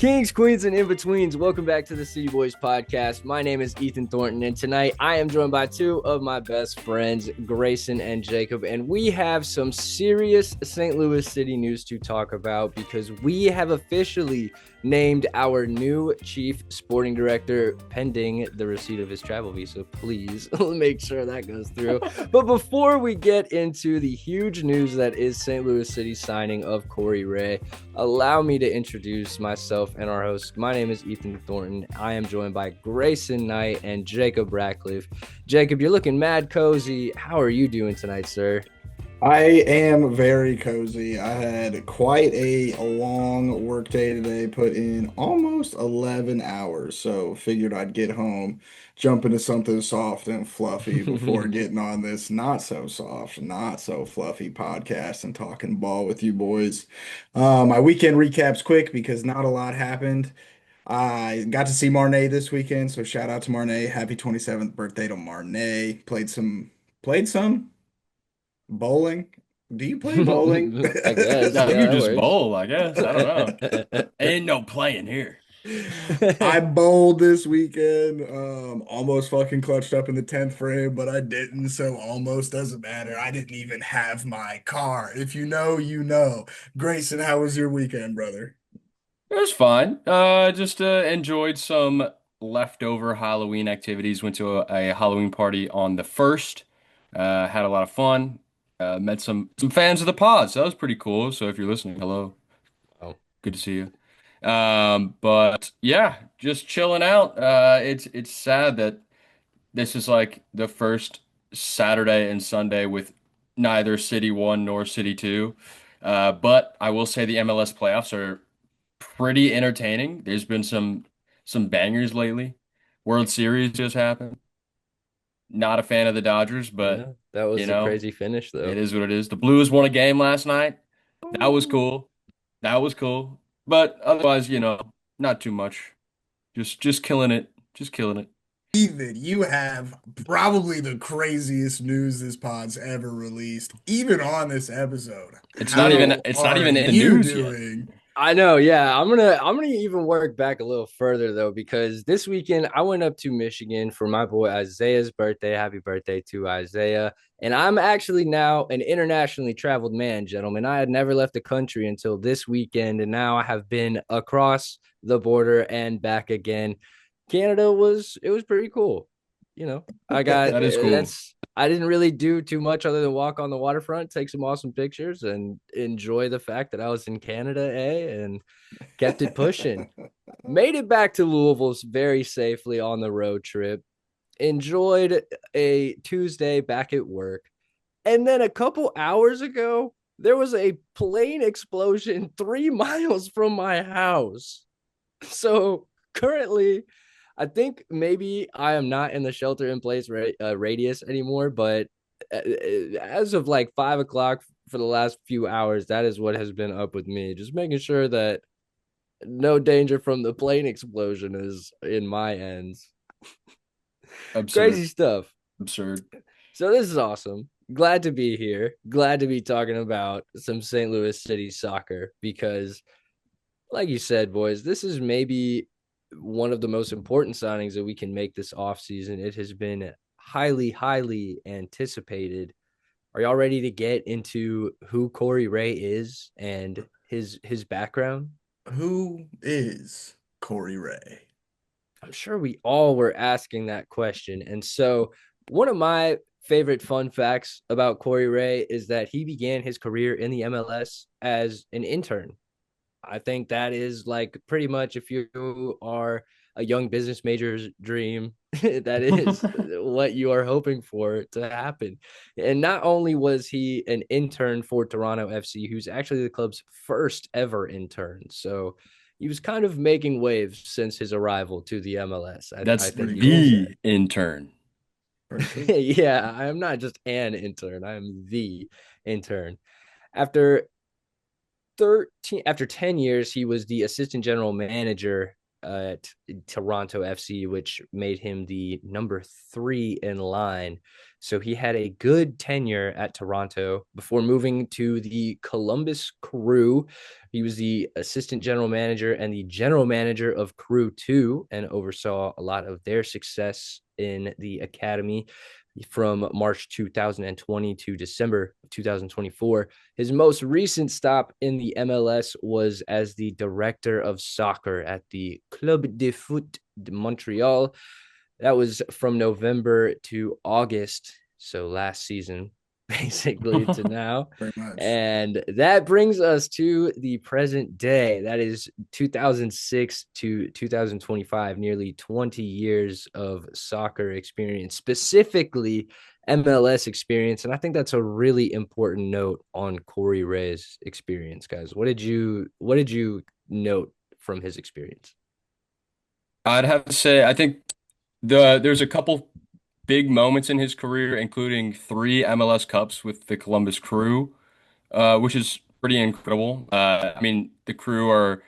Kings, queens, and in-betweens, welcome back to the City Boys podcast. My name is Ethan Thornton, and tonight I am joined by two of my best friends, Grayson and Jacob, and we have some serious St. Louis City news to talk about because we have officially named our new chief sporting director pending the receipt of his travel visa. Please make sure that goes through. But before we get into the huge news that is St. Louis City's signing of Corey Wray, allow me to introduce myself and our host. My name is Ethan Thornton. I am joined by Grayson Knight and Jacob Ratcliffe. Jacob, you're looking mad cozy. How are you doing tonight, sir? I am very cozy. I had quite a long work day today, put in almost 11 hours. So figured I'd get home, jump into something soft and fluffy before getting on this not so soft, not so fluffy podcast and talking ball with you boys. My weekend recap's quick because not a lot happened. I got to see Marnay this weekend, so shout out to Marnay. Happy 27th birthday to Marnay. Played some bowling. Do you play bowling? I guess. No, Yeah, you that just works. bowl, I guess. I don't know. Ain't no playing here. I bowled this weekend. Almost fucking clutched up in the 10th frame, but I didn't, so almost doesn't matter. I didn't even have my car. If you know, you know. Grayson, how was your weekend, brother? It was fine. Just enjoyed some leftover Halloween activities. Went to a Halloween party on the first. Had a lot of fun. Met some fans of the pod, so that was pretty cool. So if you're listening, hello, Oh. good to see you. But yeah, just chilling out. It's sad that this is like the first Saturday and Sunday with neither City 1 nor City 2. But I will say the MLS playoffs are pretty entertaining. There's been some bangers lately. World Series just happened. Not a fan of the Dodgers, but Yeah, that was a crazy finish, it though. is what it is. The Blues won a game last night. That was Ooh. cool. That was cool. But otherwise, not too much. Just killing it. Just killing it. Ethan, you have probably the craziest news this pod's ever released, even on this episode. It's not How even it's not are even in the you news yet. doing? I know, yeah. I'm gonna even work back a little further though, because this weekend I went up to Michigan for my boy Isaiah's birthday. Happy birthday to Isaiah. And I'm actually now an internationally traveled man, gentlemen. I had never left the country until this weekend, and now I have been across the border and back again. Canada was pretty cool. I got That is cool. that's I didn't really do too much other than walk on the waterfront, take some awesome pictures, and enjoy the fact that I was in Canada, and kept it pushing. Made it back to Louisville very safely on the road trip. Enjoyed a Tuesday back at work. And then a couple hours ago, there was a plane explosion 3 miles from my house. So currently, I think maybe I am not in the shelter in place radius anymore, but as of like 5 o'clock for the last few hours, that is what has been up with me. Just making sure that no danger from the plane explosion is in my ends. Absurd. Crazy stuff. Absurd. So this is awesome. Glad to be here. Glad to be talking about some St. Louis City soccer because, like you said, boys, this is maybe one of the most important signings that we can make this offseason. It has been highly, highly anticipated. Are y'all ready to get into who Corey Wray is and his background? Who is Corey Wray? I'm sure we all were asking that question. And so one of my favorite fun facts about Corey Wray is that he began his career in the MLS as an intern. I think that is like pretty much if you are a young business major's dream, that is what you are hoping for to happen. And not only was he an intern for Toronto FC, who's actually the club's first ever intern. So he was kind of making waves since his arrival to the MLS. I That's think pretty you could cool. say. the intern. Pretty cool. Yeah, I'm not just an intern. I'm the intern. After 10 years, he was the assistant general manager at Toronto FC, which made him the number 3 in line So he had a good tenure at Toronto before moving to the Columbus Crew. He was the assistant general manager and the general manager of Crew 2 and oversaw a lot of their success in the academy from March 2020 to December 2024. His most recent stop in the MLS was as the director of soccer at the Club de Foot de Montreal. That was from November to August, so last season, basically to now. Very much. And that brings us to the present day. That is 2006 to 2025, nearly 20 years of soccer experience, specifically MLS experience. And I think that's a really important note on Corey Ray's experience, guys. What did you note from his experience? I'd have to say, I think there's a couple big moments in his career, including three MLS Cups with the Columbus Crew, which is pretty incredible. I mean, the Crew are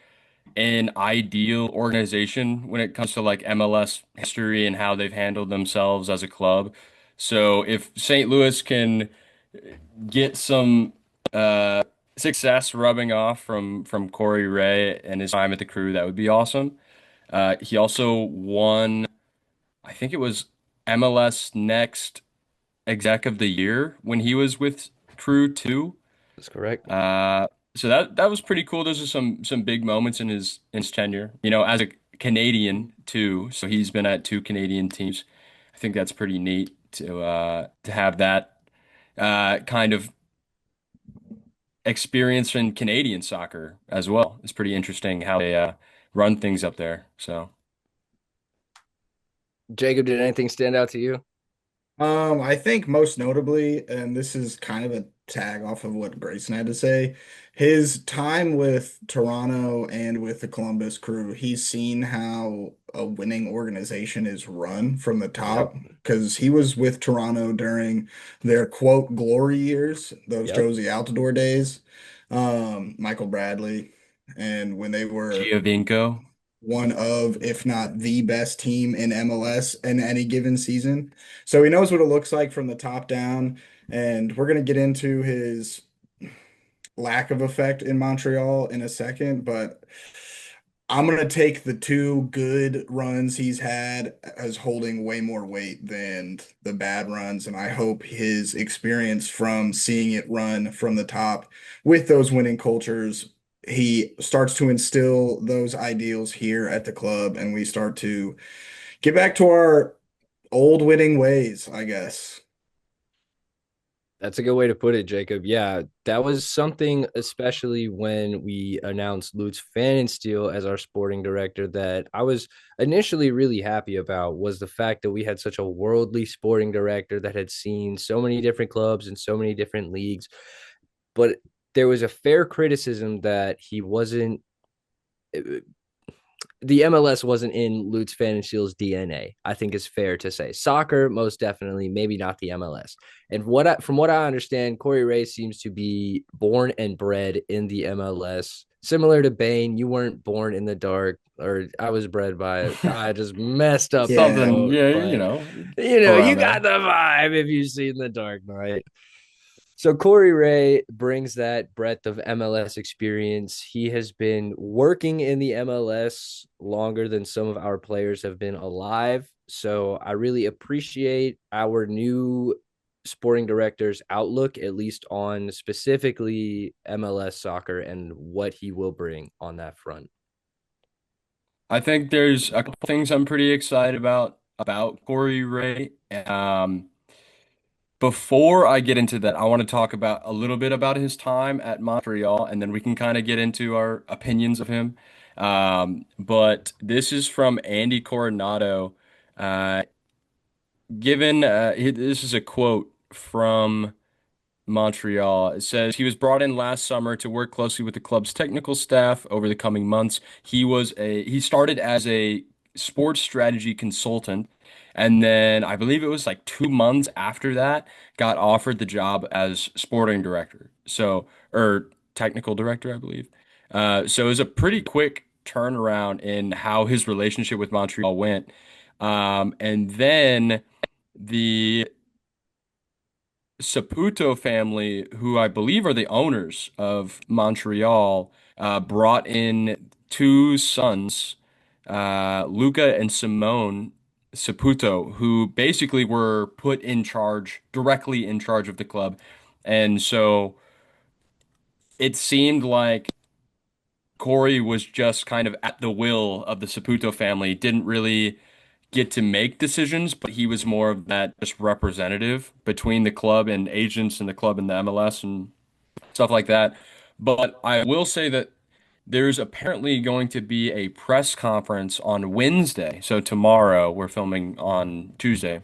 an ideal organization when it comes to like MLS history and how they've handled themselves as a club. So if St. Louis can get some success rubbing off from Corey Ray and his time at the Crew, that would be awesome. He also won, I think it was MLS Next Exec of the Year when he was with Crew 2. That's correct. Uh, so that was pretty cool. Those are some big moments in his tenure. You know, as a Canadian too, so he's been at two Canadian teams. I think that's pretty neat to have that kind of experience in Canadian soccer as well. It's pretty interesting how they run things up there. So. Jacob, did anything stand out to you? I think most notably, and this is kind of a tag off of what Grayson had to say, his time with Toronto and with the Columbus Crew, he's seen how a winning organization is run from the top Yep. because he was with Toronto during their quote glory years, those Yep. Josie Altidore days, Michael Bradley, and when they were Giovinco. one of, if not the best team in MLS in any given season. So he knows what it looks like from the top down. And we're going to get into his lack of effect in Montreal in a second, but I'm going to take the two good runs he's had as holding way more weight than the bad runs. And I hope his experience from seeing it run from the top with those winning cultures, he starts to instill those ideals here at the club and we start to get back to our old winning ways, I guess. That's a good way to put it, Jacob. Yeah, that was something, especially when we announced Lutz Pfannenstiel as our sporting director, that I was initially really happy about was the fact that we had such a worldly sporting director that had seen so many different clubs and so many different leagues. But there was a fair criticism that he wasn't the MLS wasn't in Lutz Pfannenstiel's DNA. I think is fair to say. Soccer, most definitely, maybe not the MLS. And from what I understand, Corey Ray seems to be born and bred in the MLS. Similar to Bane, you weren't born in the dark, or I was bred by it. I just messed up that Yeah. Something, quote, yeah, but around you got there. the vibe if you've seen The Dark Knight. So Corey Ray brings that breadth of MLS experience. He has been working in the MLS longer than some of our players have been alive. So I really appreciate our new sporting director's outlook, at least on specifically MLS soccer and what he will bring on that front. I think there's a couple things I'm pretty excited about Corey Ray. Before I get into that, I want to talk about a little bit about his time at Montreal, and then we can kind of get into our opinions of him. But this is from Andy Coronado. Uh, this is a quote from Montreal. It says he was brought in last summer to work closely with the club's technical staff over the coming months. He started as a sports strategy consultant, and then I believe it was like 2 months after that, got offered the job as sporting director. So, or technical director, I believe. So it was a pretty quick turnaround in how his relationship with Montreal went. And then the Saputo family, who I believe are the owners of Montreal, brought in two sons, Luca and Simone Saputo, who basically were put in charge, directly in charge of the club. And so it seemed like Corey was just kind of at the will of the Saputo family, didn't really get to make decisions, but he was more of that just representative between the club and agents and the club and the MLS and stuff like that. But I will say that there's apparently going to be a press conference on Wednesday. So tomorrow, we're filming on Tuesday,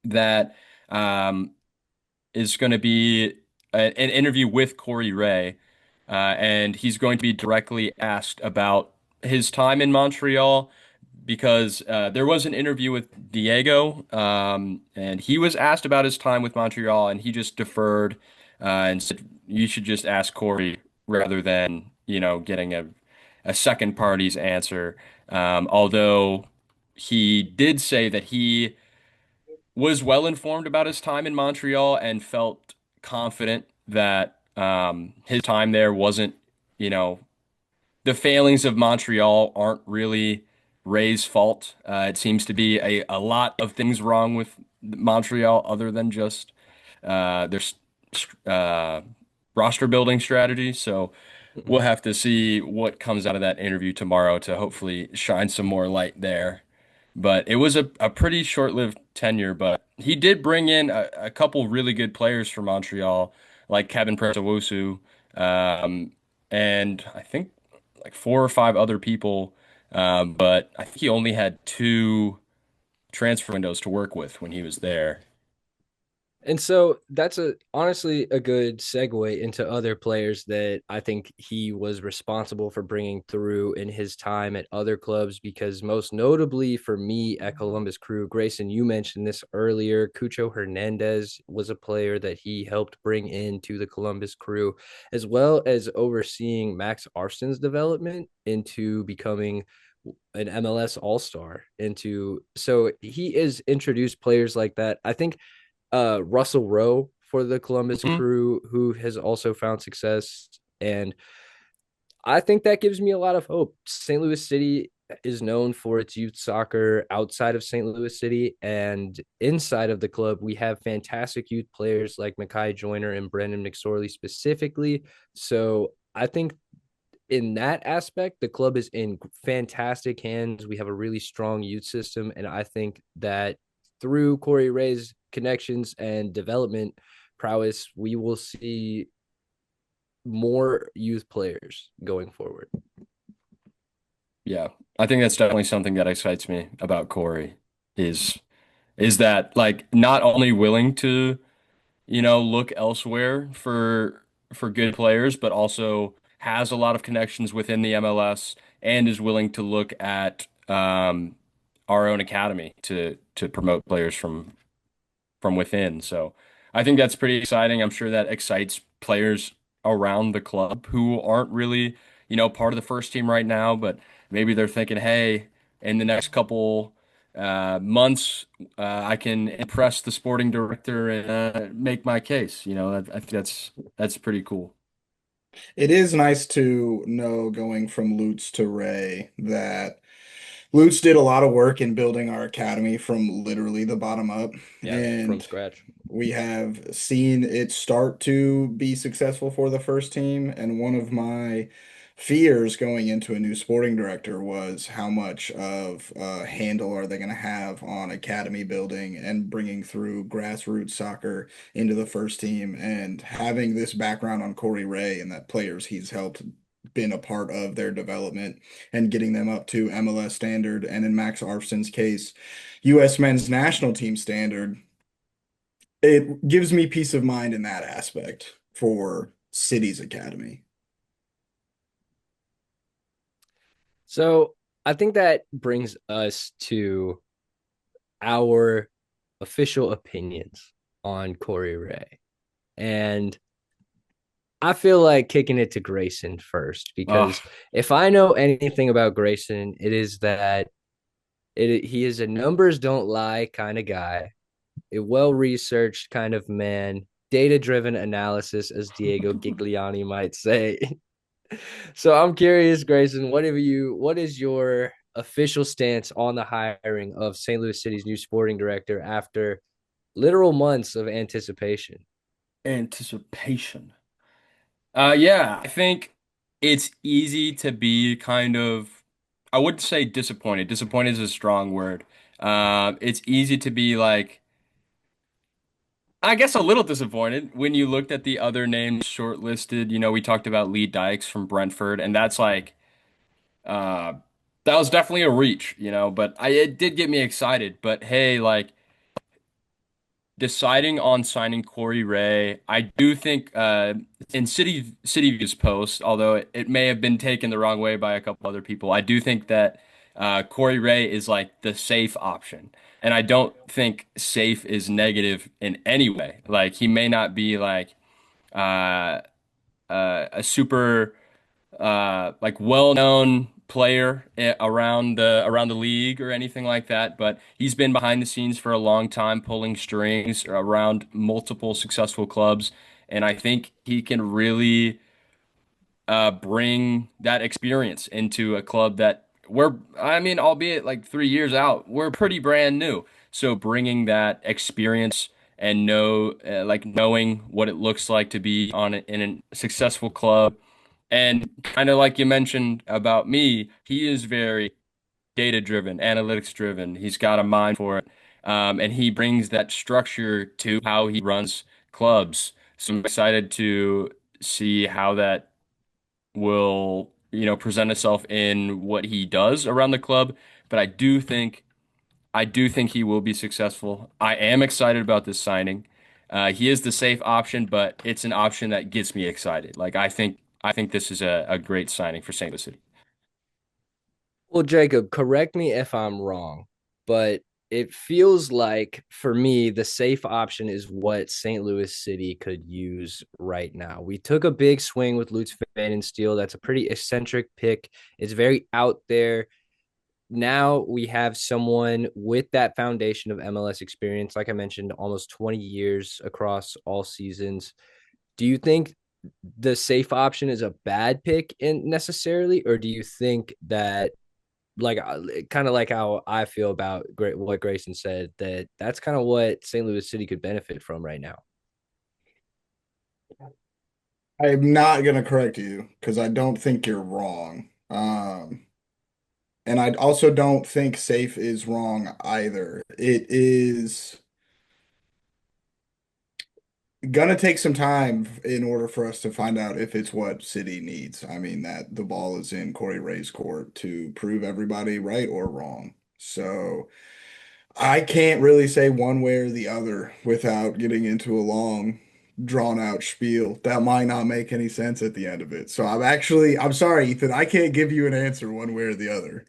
that um, is going to be an interview with Corey Wray, and he's going to be directly asked about his time in Montreal because there was an interview with Diego, and he was asked about his time with Montreal, and he just deferred and said, "You should just ask Corey rather than getting a second party's answer." Although he did say that he was well informed about his time in Montreal and felt confident that his time there wasn't, you know, the failings of Montreal aren't really Ray's fault. It seems to be a lot of things wrong with Montreal other than just their uh, roster building strategy. So we'll have to see what comes out of that interview tomorrow to hopefully shine some more light there. But it was a pretty short-lived tenure, but he did bring in a couple really good players from Montreal, like Kevin Prince-Owusu, um, and I think like four or five other people. But I think he only had two transfer windows to work with when he was there. And so that's honestly a good segue into other players that I think he was responsible for bringing through in his time at other clubs. Because most notably for me at Columbus Crew, Grayson, you mentioned this earlier. Cucho Hernandez was a player that he helped bring into the Columbus Crew, as well as overseeing Max Arston's development into becoming an MLS All-Star. Into so he is introduced players like that. I think Russell Rowe for the Columbus Mhm. Crew, who has also found success. And I think that gives me a lot of hope. St. Louis City is known for its youth soccer outside of St. Louis City. And inside of the club, we have fantastic youth players like Makai Joyner and Brendan McSorley specifically. So I think in that aspect, the club is in fantastic hands. We have a really strong youth system, and I think that through Corey Ray's connections and development prowess, we will see more youth players going forward. Yeah, I think that's definitely something that excites me about Corey is is that like not only willing to look elsewhere for good players, but also has a lot of connections within the MLS and is willing to look at our own academy to promote players from within. So I think that's pretty exciting. I'm sure that excites players around the club who aren't really, part of the first team right now, but maybe they're thinking, hey, in the next couple months, I can impress the sporting director and make my case. I think that's pretty cool. It is nice to know going from Lutz to Ray that Lutz did a lot of work in building our academy from literally the bottom up, Yeah, from and scratch. we have seen it start to be successful for the first team. And one of my fears going into a new sporting director was how much of a handle are they going to have on academy building and bringing through grassroots soccer into the first team. And having this background on Corey Ray and that players he's helped been a part of their development and getting them up to MLS standard, and in Max Arston's case, U.S. men's national team standard, it gives me peace of mind in that aspect for City's Academy. So I think that brings us to our official opinions on Corey Ray. And I feel like kicking it to Grayson first, Oh, because if I know anything about Grayson, it is that he is a numbers don't lie kind of guy. a well-researched kind of man, data-driven analysis, as Diego Gigliani might say. So I'm curious, Grayson, what is your official stance on the hiring of St. Louis City's new sporting director after literal months of anticipation? Anticipation. Yeah, I think it's easy to be kind of, I wouldn't say disappointed. Disappointed is a strong word. It's easy to be like, I guess a little disappointed when you looked at the other names shortlisted. You know, we talked about Lee Dykes from Brentford, and that's like, uh, that was definitely a reach, but it did get me excited. But hey, like, deciding on signing Corey Ray, I do think in CityView's post, although it may have been taken the wrong way by a couple other people, I do think that Corey Ray is like the safe option. And I don't think safe is negative in any way. Like he may not be like uh, a super like well-known player around the league or anything like that, but he's been behind the scenes for a long time, pulling strings around multiple successful clubs, and I think he can really bring that experience into a club that I mean, albeit like 3 years out, we're pretty brand new. So bringing that experience and like knowing what it looks like to be in a successful club, and kind of like you mentioned about me, he is very data driven, analytics driven. He's got a mind for it, and he brings that structure to how he runs clubs. So I'm excited to see how that will, present itself in what he does around the club. But I do think he will be successful. I am excited about this signing. He is the safe option, but it's an option that gets me excited. Like I think this is a great signing for St. Louis City. Well, Jacob, correct me if I'm wrong, but it feels like for me, the safe option is what St. Louis City could use right now. We took a big swing with Lutz Van and Steele. That's a pretty eccentric pick. It's very out there. Now we have someone with that foundation of MLS experience, like I mentioned, almost 20 years across all seasons. Do you think the safe option is a bad pick in necessarily, or do you think that like kind of like how I feel about what Grayson said, that's kind of what St. Louis City could benefit from right now? I'm not gonna correct you because I don't think you're wrong. And I also don't think safe is wrong either. It is gonna take some time in order for us to find out if it's what City needs. I mean, that the ball is in Corey Ray's court to prove everybody right or wrong. So I can't really say one way or the other without getting into a long, drawn out spiel. That might not make any sense at the end of it. So I'm sorry, Ethan, I can't give you an answer one way or the other.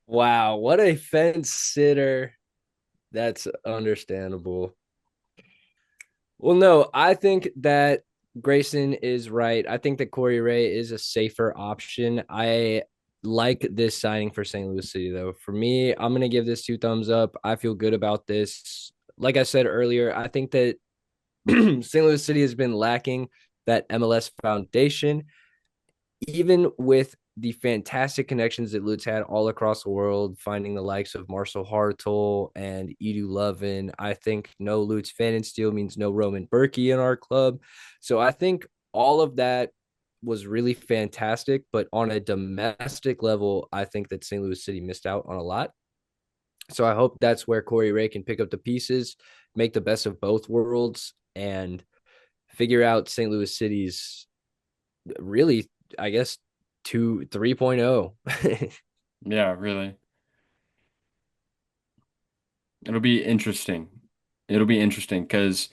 Wow, what a fence sitter. That's understandable. Well, no, I think that Grayson is right. I think that Corey Ray is a safer option. I like this signing for St. Louis City, though. For me, I'm going to give this two thumbs up. I feel good about this. Like I said earlier, I think that St. Louis City has been lacking that MLS foundation, even with the fantastic connections that Lutz had all across the world, finding the likes of Marcel Hartel and Edu Lovin. I think no Lutz Van and Steel means no Roman Berkey in our club. So I think all of that was really fantastic. But on a domestic level, I think that St. Louis City missed out on a lot. So I hope that's where Corey Ray can pick up the pieces, make the best of both worlds, and figure out St. Louis City's really, I guess, 3.0. Yeah, really. It'll be interesting. It'll be interesting because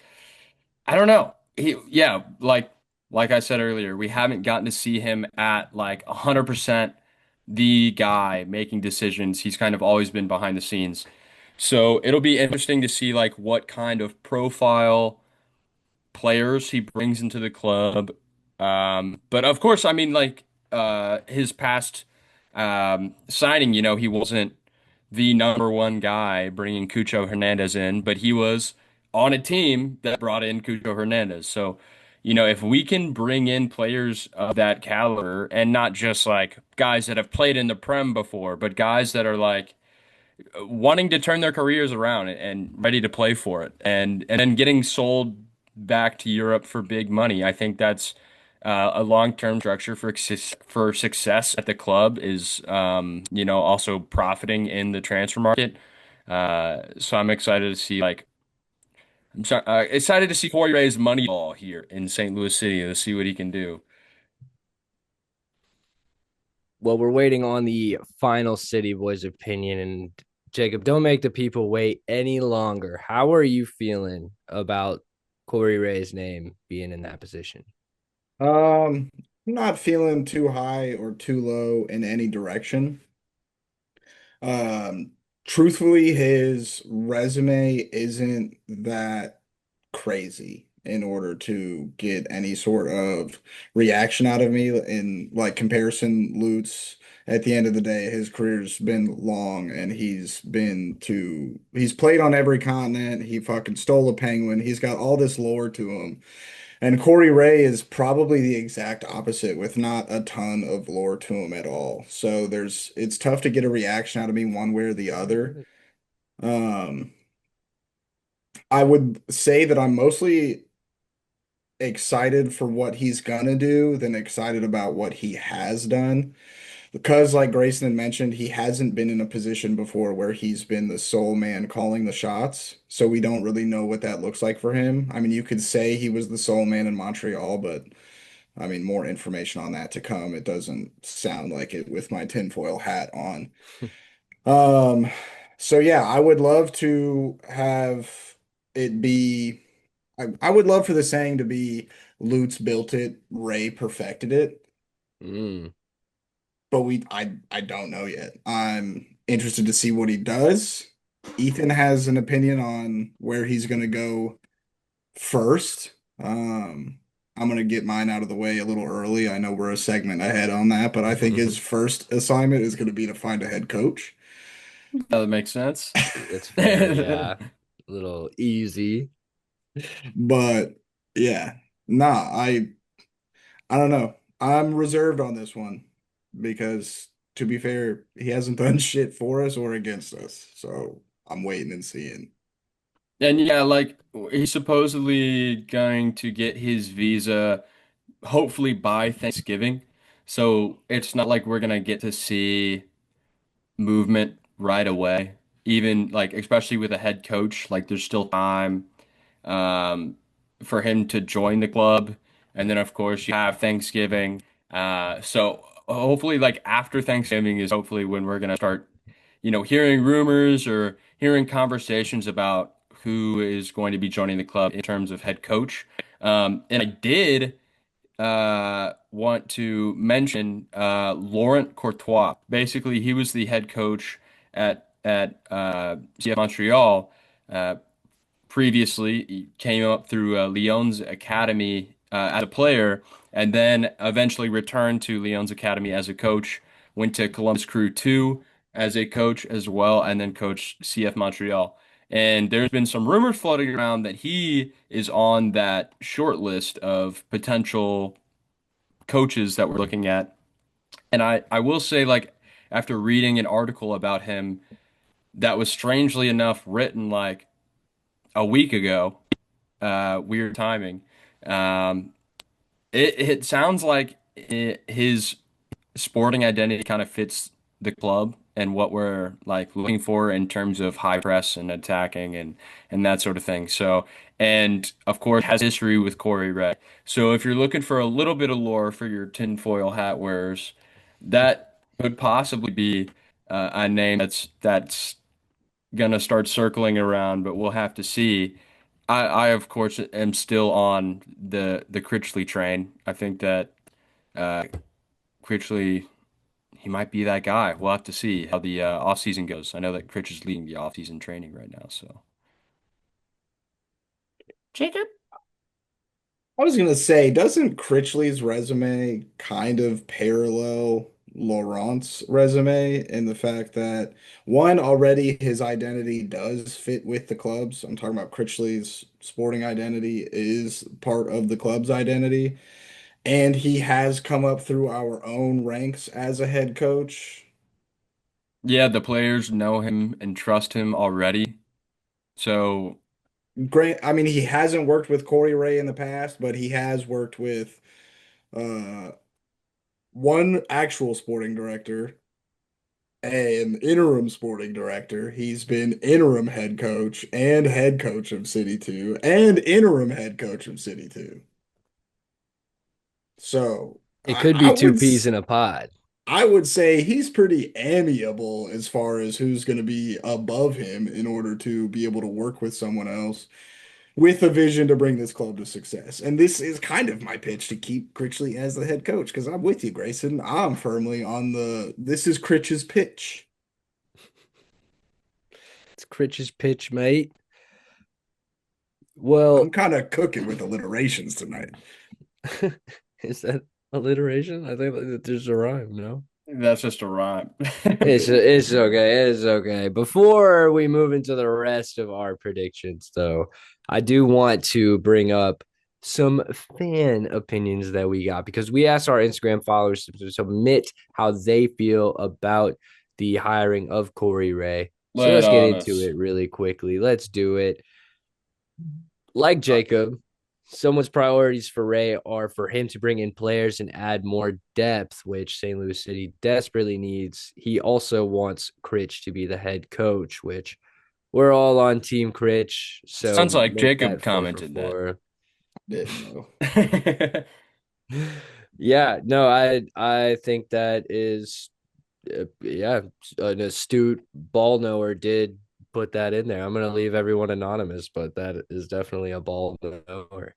I don't know. Yeah, like I said earlier, we haven't gotten to see him at like 100% the guy making decisions. He's kind of always been behind the scenes. So it'll be interesting to see like what kind of profile players he brings into the club. But of course, I mean like his past signing, he wasn't the number one guy bringing Cucho Hernandez in, but he was on a team that brought in Cucho Hernandez. So, if we can bring in players of that caliber and not just like guys that have played in the Prem before, but guys that are like wanting to turn their careers around and ready to play for it, and then getting sold back to Europe for big money. I think that's a long-term structure for success at the club is also profiting in the transfer market. So I'm excited to see excited to see Corey Ray's money ball here in St. Louis City to see what he can do. Well, we're waiting on the final City Boys opinion. And Jacob, don't make the people wait any longer. How are you feeling about Corey Ray's name being in that position? I'm not feeling too high or too low in any direction. Um, Truthfully, his resume isn't that crazy in order to get any sort of reaction out of me in like comparison. Lutz, at the end of the day, his career's been long and he's played on every continent. He fucking stole a penguin. He's got all this lore to him. And Corey Ray is probably the exact opposite with not a ton of lore to him at all. So it's tough to get a reaction out of me one way or the other. Um, I would say that I'm mostly excited for what he's gonna do than excited about what he has done. Because, like Grayson had mentioned, he hasn't been in a position before where he's been the sole man calling the shots. So we don't really know what that looks like for him. I mean, you could say he was the sole man in Montreal, but I mean, more information on that to come. It doesn't sound like it with my tinfoil hat on. Um, so yeah, I would love to have it be. I would love for the saying to be Lutz built it, Ray perfected it, Mm. but I don't know yet. I'm interested to see what he does. Ethan has an opinion on where he's going to go first. I'm going to get mine out of the way a little early. I know we're a segment ahead on that, but I think his first assignment is going to be to find a head coach. That makes sense. That's fair. Yeah. A little easy. But yeah, nah, I don't know. I'm reserved on this one because to be fair, he hasn't done shit for us or against us. So I'm waiting and seeing. And yeah, like he's supposedly going to get his visa hopefully by Thanksgiving. So it's not like we're gonna get to see movement right away. Even like especially with a head coach, like there's still time um, for him to join the club. And then, of course, you have Thanksgiving. So hopefully, like after Thanksgiving is hopefully when we're gonna start, hearing rumors or hearing conversations about who is going to be joining the club in terms of head coach. And I did want to mention Laurent Courtois. Basically, he was the head coach at CF Montreal. Uh, Previously he came up through Lyon's academy as a player, and then eventually returned to Lyon's academy as a coach. Went to Columbus Crew 2 as a coach as well, and then coached CF Montreal. And there's been some rumors floating around that he is on that short list of potential coaches that we're looking at. And I will say, like, after reading an article about him that was strangely enough written like a week ago, weird timing. Um, it sounds like his sporting identity kind of fits the club and what we're like looking for in terms of high press and attacking and that sort of thing. So, and of course has history with Corey Ray. So if you're looking for a little bit of lore for your tinfoil hat wearers, that could possibly be a name that's gonna start circling around, but we'll have to see. I of course am still on the Critchley train. I think that uh, Critchley he might be that guy. We'll have to see how the off season goes. I know that Critch is leading the off season training right now. So Jacob, I was gonna say, doesn't Critchley's resume kind of parallel Laurent's resume and the fact that one, already his identity does fit with the clubs. I'm talking about Critchley's sporting identity is part of the club's identity, and he has come up through our own ranks as a head coach. Yeah, the players know him and trust him already. So, Great. I mean, he hasn't worked with Corey Ray in the past, but he has worked with uh, one actual sporting director, an interim sporting director. He's been interim head coach of City 2, and interim head coach of City 2. So It could be two peas in a pod. I would say he's pretty amiable as far as who's going to be above him in order to be able to work with someone else with a vision to bring this club to success. And this is kind of my pitch to keep Critchley as the head coach because I'm with you, Grayson. I'm firmly on this is Critch's pitch. It's Critch's pitch, mate. I'm Well, kind of cooking with alliterations tonight. is that alliteration? I think that there's a rhyme, no? that's just a rhyme. It's okay. It's okay. Before we move into the rest of our predictions, though, I do want to bring up some fan opinions that we got because we asked our Instagram followers to submit how they feel about the hiring of Corey Ray. So Lay it let's get on into us. it really quickly. Let's do it. Like Jacob, someone's priorities for Ray are for him to bring in players and add more depth, which St. Louis City desperately needs. He also wants Critch to be the head coach, which we're all on Team Critch. So Sounds like make Jacob that four for commented that. four. Didn't know. Yeah, no, I think that is yeah, an astute ball knower did put that in there. I'm gonna leave everyone anonymous, but that is definitely a ball knower.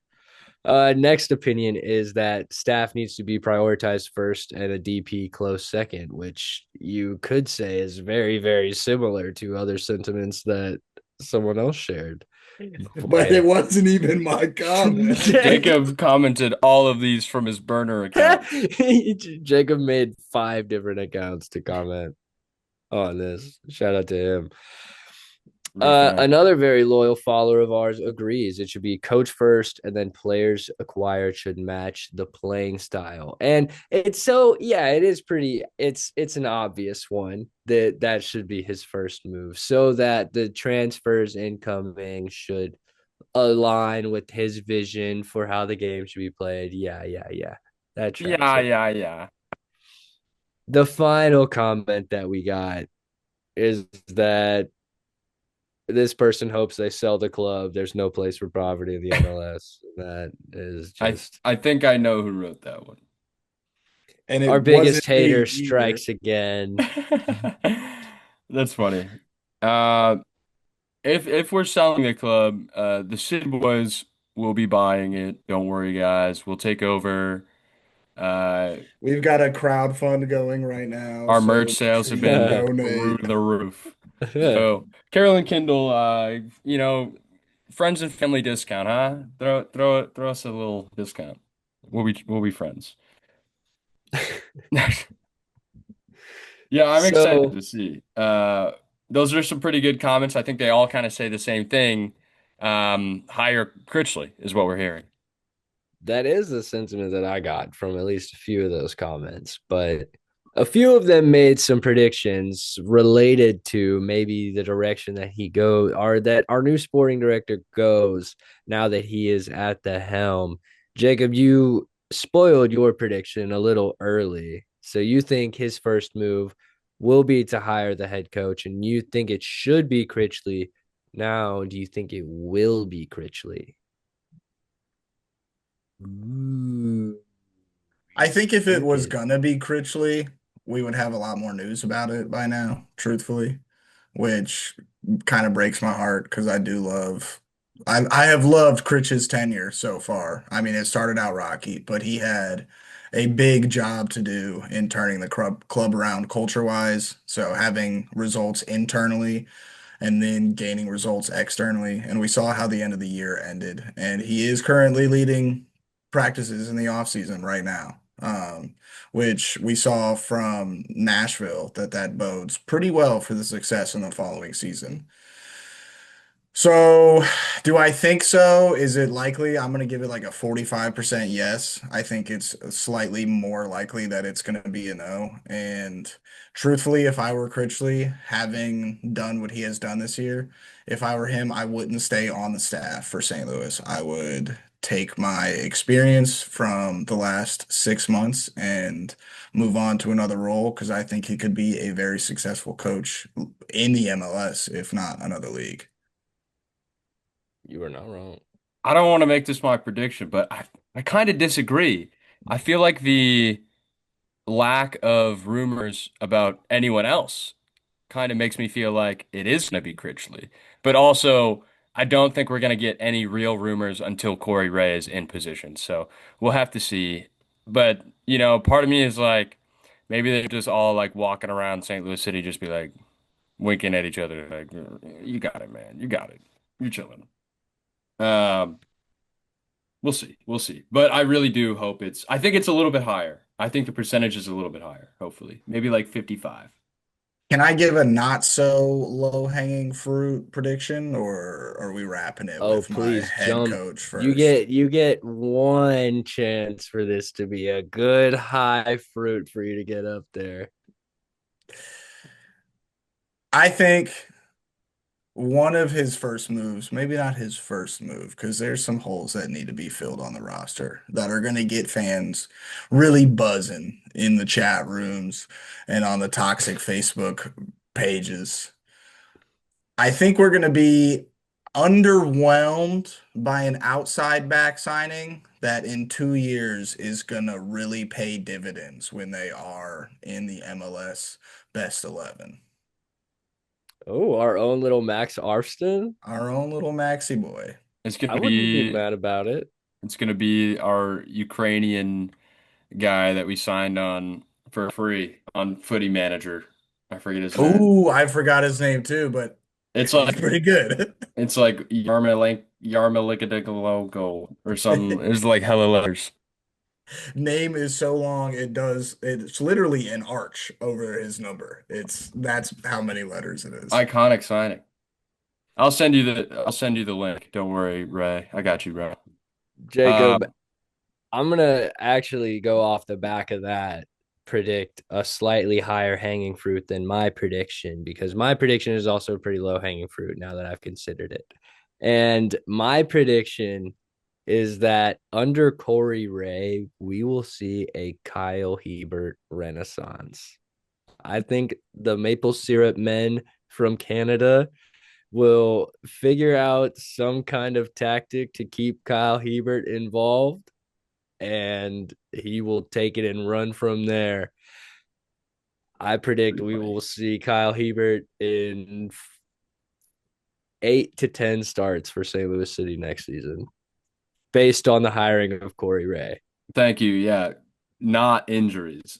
Next opinion is that staff needs to be prioritized first and a DP close second, which you could say is very, very similar to other sentiments that someone else shared. But it Boy. wasn't even my comment. Jacob commented all of these from his burner account. Jacob made 5 different accounts to comment on this. Shout out to him. Roof man. Another very loyal follower of ours agrees it should be coach first and then players acquired should match the playing style. And it's so yeah, it is pretty it's an obvious one that should be his first move so that the transfers incoming should align with his vision for how the game should be played. Yeah, yeah, yeah. That tracks Yeah, it. yeah, yeah. The final comment that we got is that this person hopes they sell the club. There's no place for poverty in the MLS. That is I just I think I know who wrote that one. And our it biggest wasn't hater me either. strikes again. That's funny. Uh, if we're selling the club, the City Boys will be buying it. Don't worry, guys. We'll take over. Uh, We've got a crowd fund going right now, our merch so make sales sure have you been through donate. the roof. So, Carolyn Kindle, friends and family discount, huh? Throw us a little discount. We'll be friends. Yeah, I'm excited So to see. Those are some pretty good comments. I think they all kind of say the same thing. Hire Critchley is what we're hearing. that is the sentiment that I got from at least a few of those comments, but a few of them made some predictions related to maybe the direction that he goes or that our new sporting director goes now that he is at the helm. Jacob, you spoiled your prediction a little early. So you think his first move will be to hire the head coach, and you think it should be Critchley. Now, do you think it will be Critchley? Ooh, I think if it think was it. gonna be Critchley, we would have a lot more news about it by now, truthfully, which kind of breaks my heart because I have loved Critch's tenure so far. I mean, it started out rocky, but he had a big job to do in turning the club around culture-wise. So having results internally and then gaining results externally. And we saw how the end of the year ended. And he is currently leading practices in the off season right now. which we saw from Nashville that bodes pretty well for the success in the following season. So, do I think so? Is it likely? I'm going to give it like a 45% yes. I think it's slightly more likely that it's going to be a no. And truthfully, if I were Critchley, having done what he has done this year, if I were him, I wouldn't stay on the staff for St. Louis. I would take my experience from the last 6 months and move on to another role because I think he could be a very successful coach in the MLS, if not another league. You are not wrong. I don't want to make this my prediction, but I kind of disagree. I feel like the lack of rumors about anyone else kind of makes me feel like it is going to be Critchley. But also, I don't think we're going to get any real rumors until Corey Ray is in position. So we'll have to see. But, part of me is like, maybe they're just all like walking around St. Louis City, just be like winking at each other, like, you got it, man. You got it. You're chilling. Um, we'll see. We'll see. But I really do hope I think it's a little bit higher. I think the percentage is a little bit higher, hopefully. Maybe like 55. Can I give a not so low hanging fruit prediction, or are we wrapping it Oh, with my please head jump. coach You first? get you get one chance for this to be a good high fruit for you to get up there. I think one of his first moves, maybe not his first move, because there's some holes that need to be filled on the roster that are going to get fans really buzzing in the chat rooms and on the toxic Facebook pages. I think we're going to be underwhelmed by an outside back signing that in 2 years is going to really pay dividends when they are in the MLS best 11. Oh, our own little Max Arston. Our own little Maxi boy. It's gonna I wouldn't be be mad about it. it's gonna be our Ukrainian guy that we signed on for free on Footy Manager. I forget his name. Oh, I forgot his name too, but It's he's like pretty good. it's like Yarmolenko or something. It's like hella letters. Name is so long it's literally an arch over his number. That's how many letters it is. Iconic signing. I'll send you the link. Don't worry, Ray. I got you, bro. Jacob, Um, I'm gonna actually go off the back of that, predict a slightly higher hanging fruit than my prediction because my prediction is also pretty low hanging fruit now that I've considered it. And my prediction is that under Corey Ray, we will see a Kyle Hebert renaissance. I think the maple syrup men from Canada will figure out some kind of tactic to keep Kyle Hebert involved and he will take it and run from there. I predict Pretty we funny. will see Kyle Hebert in 8 to 10 starts for St. Louis City next season, based on the hiring of Corey Ray. Thank you. Yeah, not injuries,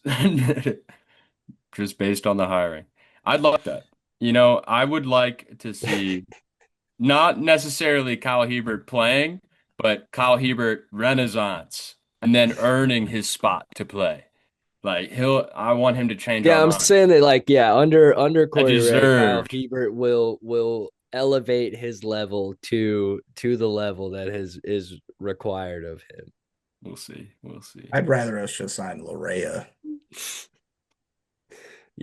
just based on the hiring. I'd like that. I would like to see not necessarily Kyle Hebert playing, but Kyle Hebert renaissance and then earning his spot to play. Like I want him to change our Yeah, I'm mind. saying that like yeah, under I Corey Ray, Kyle deserved. Hebert will elevate his level to the level that is required of him. We'll see. We'll see. I'd rather us just sign Larea.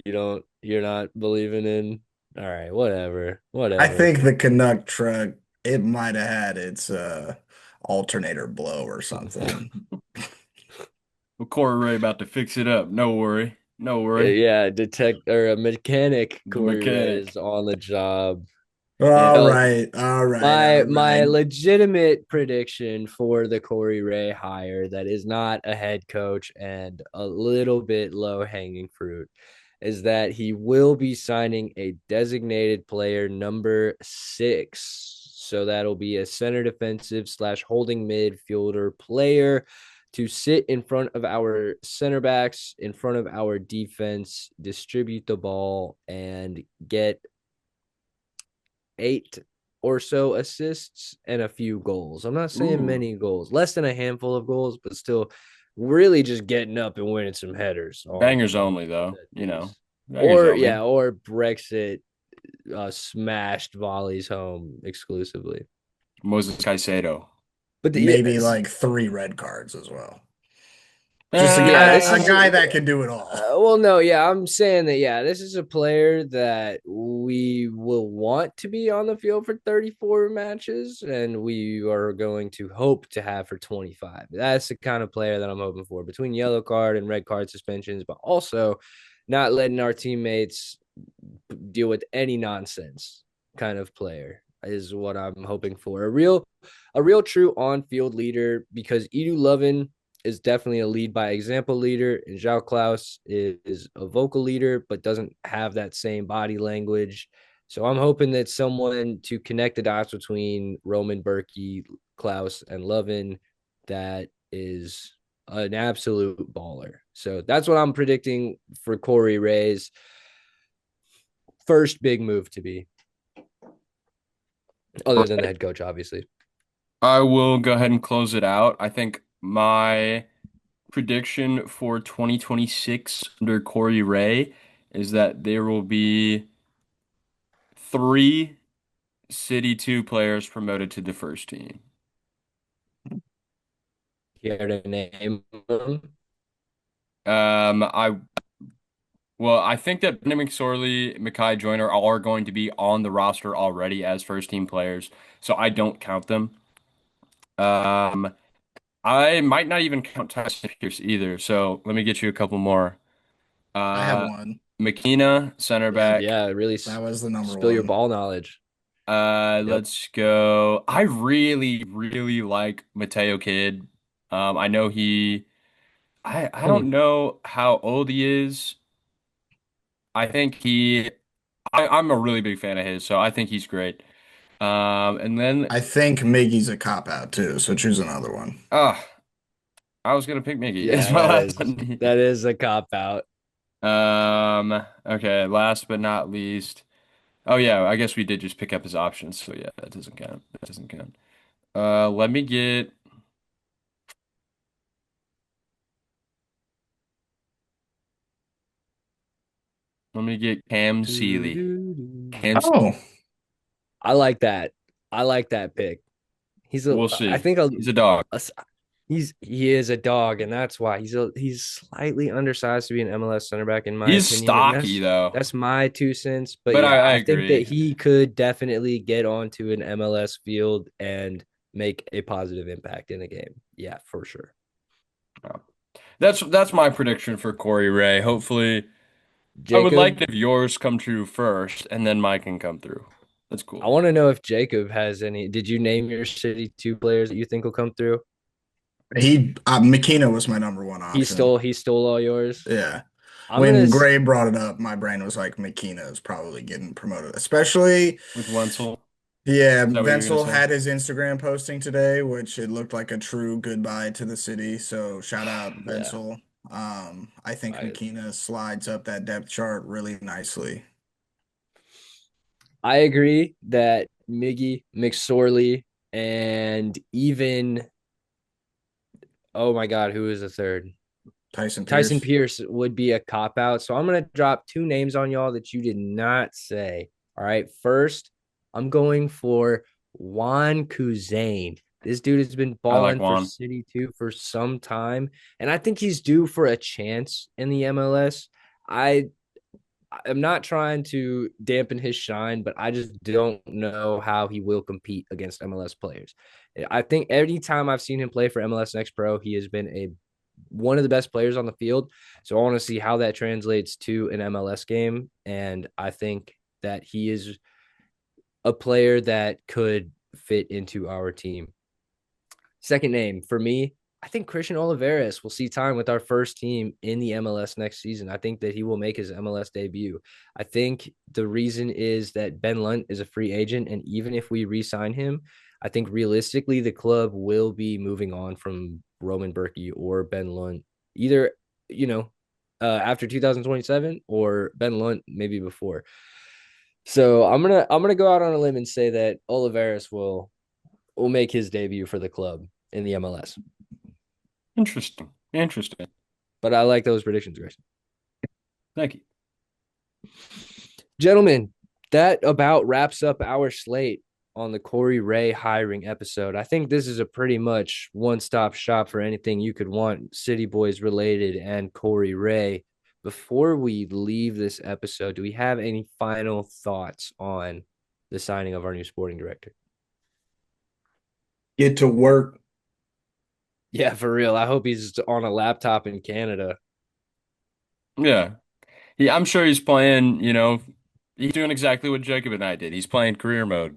You're not believing in. All right, whatever, I whatever. think the Canuck truck, it might have had its alternator blow or something. Well, Corey Ray about to fix it up. No worry. No worry. Yeah, detect or a mechanic The Corey Ray is mechanic. on the job. You All know, right, all right, my all my right. legitimate prediction for the Corey Ray hire that is not a head coach and a little bit low hanging fruit is that he will be signing a designated player number 6. So that'll be a center defensive slash holding midfielder player to sit in front of our center backs, in front of our defense, distribute the ball, and get 8 or so assists and a few goals. I'm not saying Ooh, many goals, less than a handful of goals, but still really just getting up and winning some headers Bangers on only, though. set You know, piece. bangers Or only. yeah, or Brexit smashed volleys home exclusively. Moses Caicedo. But Maybe yes, like 3 red cards as well. Just a yeah, guy, this a is guy that can do it all. well, no, yeah, I'm saying that, yeah, this is a player that we will want to be on the field for 34 matches, and we are going to hope to have for 25. That's the kind of player that I'm hoping for between yellow card and red card suspensions, but also not letting our teammates deal with any nonsense kind of player is what I'm hoping for. A real true on-field leader, because Edu Lovin is definitely a lead by example leader, and Zhao Klaus is a vocal leader, but doesn't have that same body language. So I'm hoping that someone to connect the dots between Roman, Berkey, Klaus, and Lovin that is an absolute baller. So that's what I'm predicting for Corey Ray's first big move to be, other than the head coach, obviously. I will go ahead and close it out. I think my prediction for 2026 under Corey Ray is that there will be three City 2 players promoted to the first team. Care to name them? I well, I think that Brendan McSorley, Mackay Joyner are going to be on the roster already as first team players, so I don't count them. Um, I might not even count Tyson Pierce either. So let me get you a couple more. I have Uh, one. McKenna, center Yep, back. Yeah, really that was the number spill your one. ball knowledge. Yep. Let's go. I really, really like Mateo Kidd. I know I don't know how old he is. I think I'm a really big fan of his, so I think he's great. And then, I think Miggy's a cop out too, so choose another one. uh, I was gonna pick Mickey. It's Yeah, my that last is one. that is a cop out. Okay, last but not least. Oh yeah, I guess we did just pick up his options, so yeah, that doesn't count. That doesn't count. Let me get Cam Sealy. Cam Sealy. Oh, I like that. I like that pick. He's a. We'll I see. think He's a dog. a he is a dog, and that's why he's slightly undersized to be an MLS center back, in my He's opinion, and stocky that's though, that's my 2 cents. But but yeah, I I think that agree. he could definitely get onto an MLS field and make a positive impact in a game. Yeah, for sure. That's my prediction for Corey Ray. Hopefully, I would like Jacob, if yours come true first, and then mine can come through. That's I cool. want to know if Jacob has any. Did you name your City 2 players that you think will come through? he McKenna was my number one He option. stole he stole all yours. Yeah. I'm gonna When Gray brought it up, my brain was like, McKenna is probably getting promoted. Especially, With Wenzel, yeah, is that what you're gonna Wenzel say? had his Instagram posting today, which it looked like a true goodbye to the city. So shout out yeah. Wenzel. I think I McKenna slides up that depth chart really nicely. I agree that Miggy, McSorley, and even, oh my God, who is the third? Tyson Tyson Pierce. Pierce would be a cop out. So I'm gonna drop 2 names on y'all that you did not say. All right. First, I'm going for Juan Kuzain. This dude has been I like balling for Juan. City 2 for some time, and I think he's due for a chance in the MLS. I I'm not trying to dampen his shine, but I just don't know how he will compete against MLS players. I think every time I've seen him play for MLS Next Pro, he has been a one of the best players on the field. So I want to see how that translates to an MLS game. And I think that he is a player that could fit into our team. Second name for me, I think Christian Oliveras will see time with our first team in the MLS next season. I think that he will make his MLS debut. I think the reason is that Ben Lunt is a free agent, and even if we re-sign him, I think realistically the club will be moving on from Roman Berkey or Ben Lunt, either after 2027 or Ben Lunt maybe before. So I'm gonna go out on a limb and say that Oliveras will make his debut for the club in the MLS. Interesting. Interesting. But I like those predictions, Grayson. Thank you. Gentlemen, that about wraps up our slate on the Corey Wray hiring episode. I think this is a pretty much one-stop shop for anything you could want City Boys related and Corey Wray. Before we leave this episode, do we have any final thoughts on the signing of our new sporting director? Get to work. Yeah, for real. I hope he's on a laptop in Canada. Yeah. I'm sure he's playing, he's doing exactly what Jacob and I did. He's playing career mode.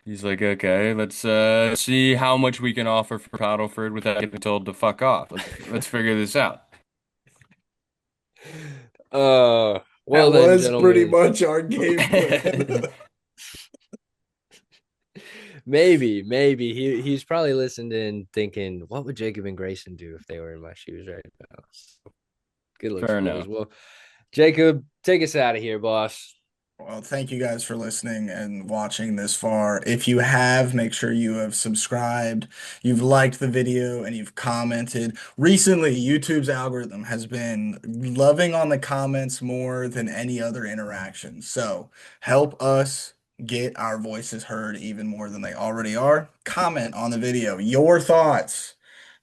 He's like, okay, let's see how much we can offer for Paddleford without getting told to fuck off. Let's figure this out. Well That then, was pretty gentlemen. much our game plan. Maybe he's probably listened in thinking, what would Jacob and Grayson do if they were in my shoes right now? So, good looks, Fair boys. enough. Well, Jacob, take us out of here, boss. Well, thank you guys for listening and watching this far. If you have, make sure you have subscribed, you've liked the video, and you've commented. Recently, YouTube's algorithm has been loving on the comments more than any other interaction. So help us get our voices heard even more than they already are. Comment on the video your thoughts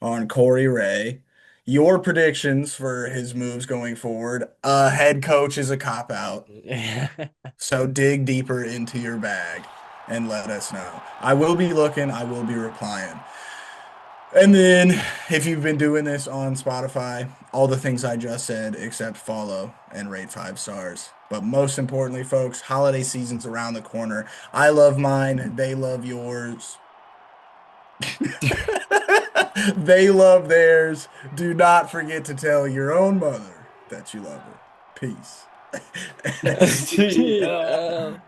on Corey Wray. Your predictions for his moves going forward. Head coach is a cop out. So dig deeper into your bag and let us know. I will be looking, I will be replying. And then if you've been doing this on Spotify, all the things I just said, except follow and rate 5 stars. But most importantly, folks, holiday season's around the corner. I love mine, they love yours. They love theirs. Do not forget to tell your own mother that you love her. Peace. STL.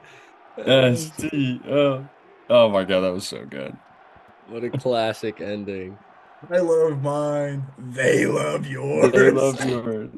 STL. Oh my God, that was so good. What a classic ending. I love mine. They love They yours. love yours.